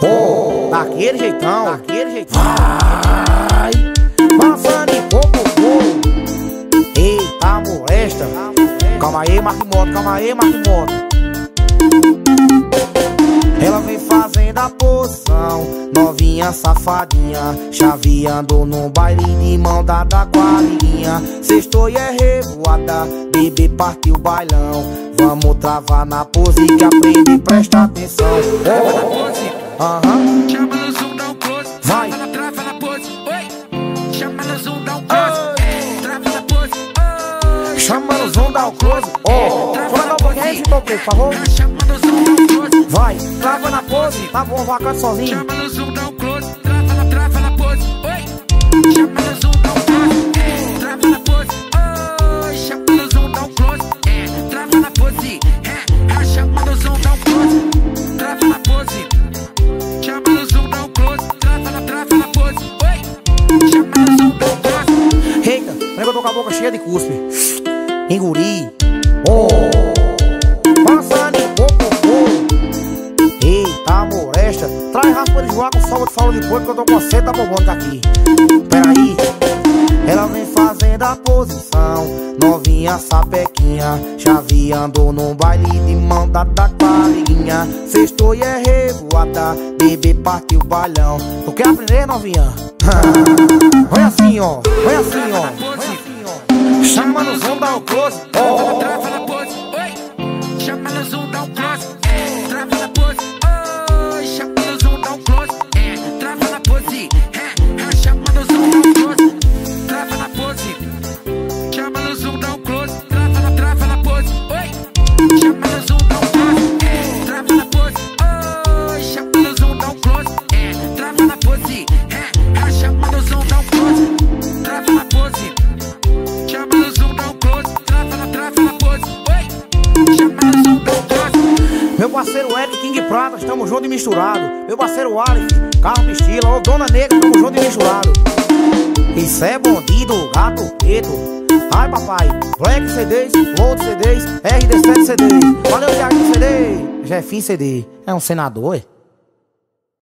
Oh, daquele jeitão, daquele jeitão. Vai, passando em pouco. Eita, molesta. Calma aí, Marquimoto, calma aí, Marquimoto. Ela vem fazendo a posição, novinha safadinha, chaveando num baile de mão dada com a amiguinha. Sextou e é revoada, bebê partiu o bailão. Vamos travar na pose que aprende e presta atenção. Trava na pose, chama no zoom, dá um close. Vai. Trava na pose, oi. Chama no zoom, dá um close. Trava na pose, oi. Chama no zoom, dá o close. Oh, vou dar um pouquinho aí, por favor. Chama no zoom, dá um close. Vai, trava na pose, tá bom, vai cantar sozinho. Chama no zoom, dá um close. Trava na pose, oi. Chama no zoom, dá um close. Trava na pose, oi. Chama no zoom, dá um close. Trava na pose, chama no zoom, dá um close. Trava na pose, chama no zoom, dá um close. Trava na pose, oi. Chama no zoom, dá um close. Eita, peraí que eu tô com a boca cheia de cuspe. Enguri. Oh, passando em pouco. Eita, molesta. Traz raspa de joar com salva de sala de porco que eu tô com a seta bobônica aqui. Peraí. Ela vem fazendo a posição, novinha sapequinha, chaveando num baile de mão dada com a amiguinha. Sextou e é revoada, bebê partiu o bailão. Tu quer aprender, novinha? Vai assim, ó. Vai assim, ó. Chama no zoom, dá o close. Trava na pose, oi. Chama no zoom, dá um close. Trava na pose, oi. Chama no zoom, dá um close. Trava na pose, chama no zoom, dá um close. Trava na pose, chama no zoom, dá um close. Trava na pose, oi. Chama no zoom, dá um close. Trava na pose, oi. Chama no zoom, dá um close. Trava na pose, chama no zoom, dá um close. Trava na pose, chama no zoom, dá um close. Trava na pose, oi. Chama no zoom, dá um close. Meu parceiro Eric King Prata, estamos junto e misturado. Meu parceiro Aleph, Carlos Estila, ô Dona Negra, estamos junto e misturado. Isso é bandido, gato preto. Ai papai, Black CDs, Load CDs, RD7 CDs. Valeu, Thiago CD, Jefinho CD. É um senador, é?